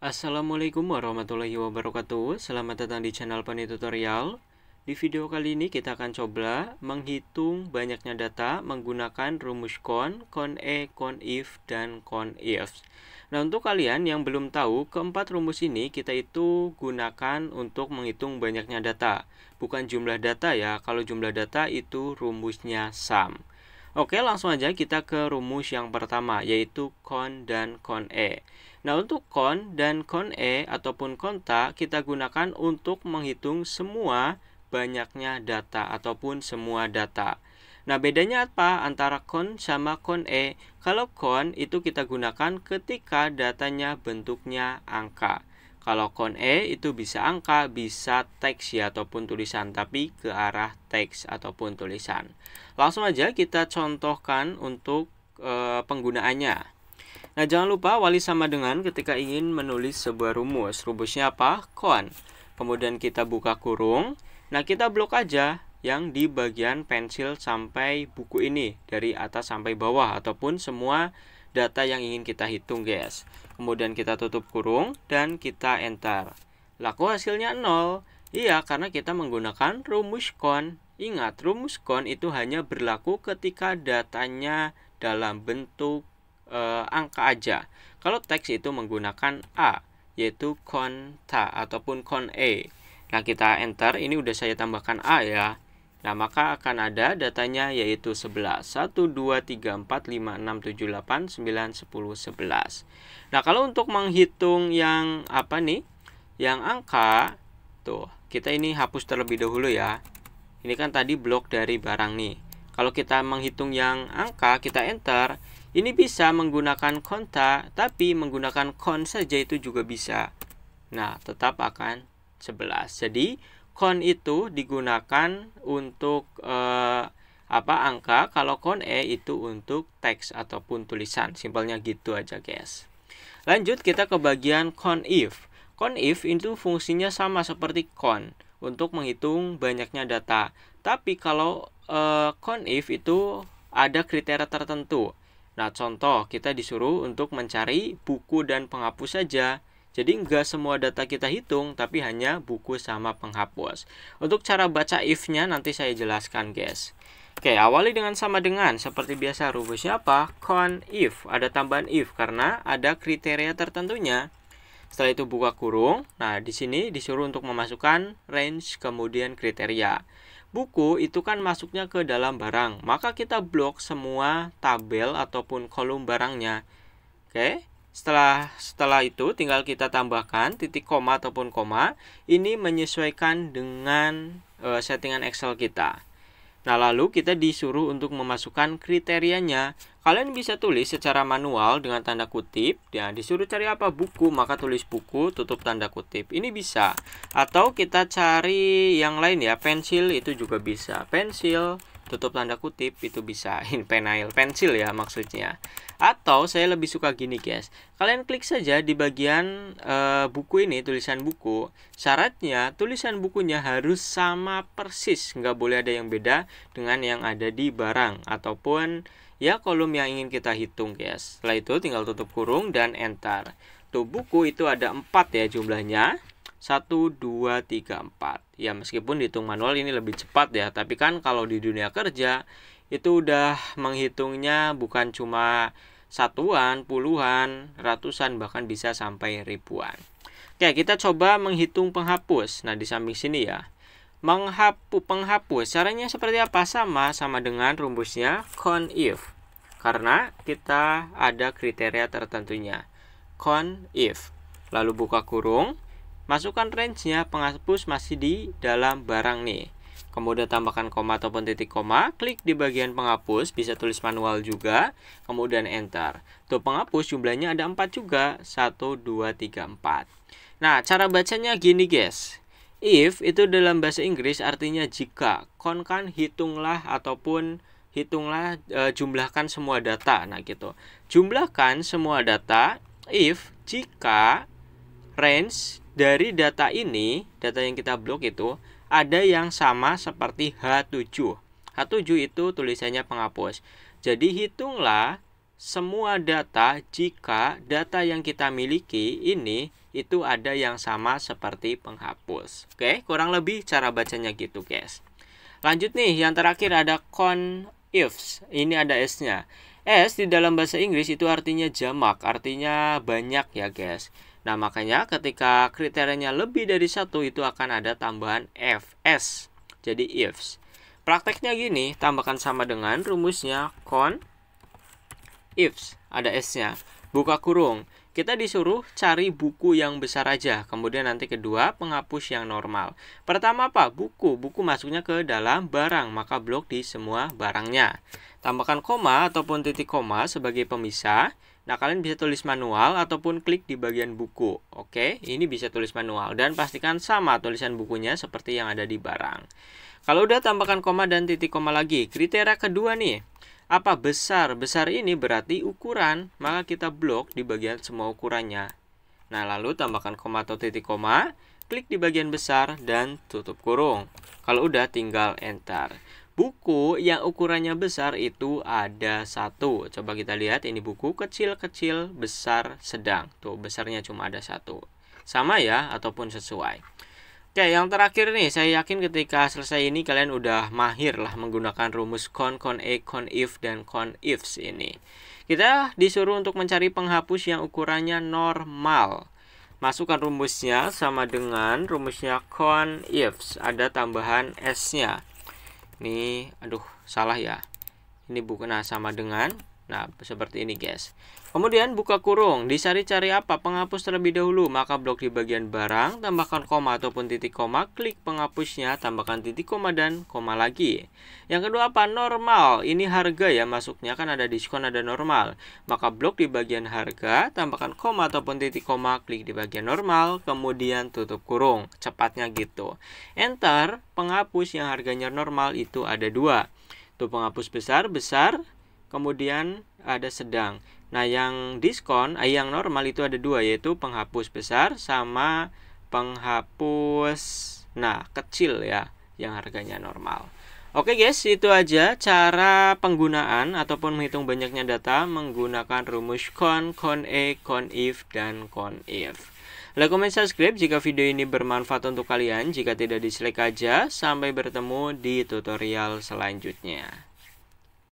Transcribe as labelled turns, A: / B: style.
A: Assalamualaikum warahmatullahi wabarakatuh. Selamat datang di channel Pani Tutorial. Di video kali ini kita akan coba menghitung banyaknya data menggunakan rumus con E, con if, dan con if. Nah, untuk kalian yang belum tahu, keempat rumus ini kita itu gunakan untuk menghitung banyaknya data. Bukan jumlah data ya, kalau jumlah data itu rumusnya sum. Oke, langsung aja kita ke rumus yang pertama, yaitu con dan con E. Nah, untuk con dan con E ataupun konta kita gunakan untuk menghitung semua banyaknya data ataupun semua data. Nah, bedanya apa antara con sama con E? Kalau con itu kita gunakan ketika datanya bentuknya angka. Kalau con E itu bisa angka, bisa teks ya ataupun tulisan, tapi ke arah teks ataupun tulisan. Langsung aja kita contohkan untuk penggunaannya. Nah, jangan lupa wali sama dengan ketika ingin menulis sebuah rumus. Rumusnya apa? Con. Kemudian kita buka kurung. Nah, kita blok aja yang di bagian pensil sampai buku ini, dari atas sampai bawah ataupun semua data yang ingin kita hitung, guys. Kemudian kita tutup kurung dan kita enter. Laku hasilnya 0. Iya, karena kita menggunakan rumus con. Ingat, rumus con itu hanya berlaku ketika datanya dalam bentuk angka aja. Kalau teks itu menggunakan A, yaitu konta ataupun con E. Nah, kita enter. Ini udah saya tambahkan A ya. Nah, maka akan ada datanya yaitu 11. 1, 2, 3, 4, 5, 6, 7, 8, 9, 10, 11. Nah, kalau untuk menghitung yang apa nih? Yang angka, tuh, kita ini hapus terlebih dahulu ya. Ini kan tadi blok dari barang nih. Kalau kita menghitung yang angka, kita enter. Ini bisa menggunakan konta, tapi menggunakan con saja itu juga bisa. Nah, tetap akan 11. Jadi, con itu digunakan untuk angka, kalau con E itu untuk teks ataupun tulisan. Simpelnya gitu aja, guys. Lanjut kita ke bagian con if. Con if itu fungsinya sama seperti con untuk menghitung banyaknya data. Tapi kalau con if itu ada kriteria tertentu. Nah, contoh kita disuruh untuk mencari buku dan penghapus saja. Jadi enggak semua data kita hitung, tapi hanya buku sama penghapus. Untuk cara baca if-nya nanti saya jelaskan, guys. Oke, awali dengan sama dengan. Seperti biasa rumusnya apa? Con if. Ada tambahan if karena ada kriteria tertentunya. Setelah itu buka kurung. Nah, di sini disuruh untuk memasukkan range kemudian kriteria. Buku itu kan masuknya ke dalam barang, maka kita blok semua tabel ataupun kolom barangnya. Oke, setelah itu tinggal kita tambahkan titik koma ataupun koma. Ini menyesuaikan dengan settingan Excel kita. Nah, lalu kita disuruh untuk memasukkan kriterianya. Kalian bisa tulis secara manual dengan tanda kutip. Ya, disuruh cari apa? Buku, maka tulis buku, tutup tanda kutip. Ini bisa. Atau kita cari yang lain ya, pensil itu juga bisa. Pensil, tutup tanda kutip, itu bisa. Pensil, pensil ya maksudnya. Atau saya lebih suka gini, guys. Kalian klik saja di bagian buku ini, tulisan buku. Syaratnya tulisan bukunya harus sama persis, nggak boleh ada yang beda dengan yang ada di barang ataupun ya kolom yang ingin kita hitung, guys. Setelah itu tinggal tutup kurung dan enter. Tuh, buku itu ada 4 ya jumlahnya. 1, 2, 3, 4. Ya, meskipun dihitung manual ini lebih cepat ya, tapi kan kalau di dunia kerja itu udah menghitungnya bukan cuma satuan, puluhan, ratusan, bahkan bisa sampai ribuan. Oke, kita coba menghitung penghapus. Nah, di samping sini ya. Penghapus, caranya seperti apa? Sama dengan rumusnya con if. Karena kita ada kriteria tertentunya. Con if. Lalu buka kurung. Masukkan range-nya, penghapus masih di dalam barang nih. Kemudian tambahkan koma ataupun titik koma, klik di bagian penghapus, bisa tulis manual juga, kemudian enter. Tuh, penghapus jumlahnya ada 4 juga, 1, 2, 3, 4. Nah, cara bacanya gini, guys. If itu dalam bahasa Inggris artinya jika. Con kan hitunglah ataupun jumlahkan semua data. Nah, gitu. Jumlahkan semua data, if, jika range dari data ini, data yang kita blok itu, ada yang sama seperti H7. H7 itu tulisannya penghapus. Jadi hitunglah semua data jika data yang kita miliki ini itu ada yang sama seperti penghapus. Oke, kurang lebih cara bacanya gitu, guys. Lanjut nih, yang terakhir ada conifs. Ini ada S-nya. S di dalam bahasa Inggris itu artinya jamak, artinya banyak ya, guys. Nah, makanya ketika kriterianya lebih dari satu itu akan ada tambahan fs. Jadi ifs. Prakteknya gini, tambahkan sama dengan rumusnya ifs, ada S-nya, buka kurung. Kita disuruh cari buku yang besar aja. Kemudian nanti kedua, penghapus yang normal. Pertama apa? Buku. Buku masuknya ke dalam barang, maka blok di semua barangnya. Tambahkan koma ataupun titik koma sebagai pemisah. Nah, kalian bisa tulis manual ataupun klik di bagian buku. Oke, ini bisa tulis manual. Dan pastikan sama tulisan bukunya seperti yang ada di barang. Kalau udah, tambahkan koma dan titik koma lagi. Kriteria kedua nih. Apa? Besar. Besar ini berarti ukuran, maka kita blok di bagian semua ukurannya. Nah, lalu tambahkan koma atau titik koma, klik di bagian besar, dan tutup kurung. Kalau udah, tinggal enter. Buku yang ukurannya besar itu ada satu. Coba kita lihat, ini buku kecil-kecil, besar, sedang. Tuh, besarnya cuma ada satu. Sama ya, ataupun sesuai. Oke, yang terakhir nih, saya yakin ketika selesai ini kalian udah mahir lah menggunakan rumus con, e, conif, dan conifs ini. Kita disuruh untuk mencari penghapus yang ukurannya normal. Masukkan rumusnya sama dengan rumusnya conifs, ada tambahan S-nya. Ini, aduh, salah ya. Ini bukan sama dengan, nah, seperti ini, guys. Kemudian buka kurung, dicari-cari apa? Penghapus terlebih dahulu, maka blok di bagian barang, tambahkan koma ataupun titik koma, klik penghapusnya, tambahkan titik koma dan koma lagi. Yang kedua apa? Normal, ini harga ya, masuknya kan ada diskon, ada normal. Maka blok di bagian harga, tambahkan koma ataupun titik koma, klik di bagian normal, kemudian tutup kurung. Cepatnya gitu. Enter, penghapus yang harganya normal itu ada dua. Tuh, penghapus besar, kemudian ada sedang. Nah, yang diskon, yang normal itu ada dua, yaitu penghapus besar sama penghapus, nah, kecil ya, yang harganya normal. Oke guys, itu aja cara penggunaan ataupun menghitung banyaknya data menggunakan rumus con, e, conif, dan conif. Like, comment, subscribe jika video ini bermanfaat untuk kalian. Jika tidak, dislike aja. Sampai bertemu di tutorial selanjutnya.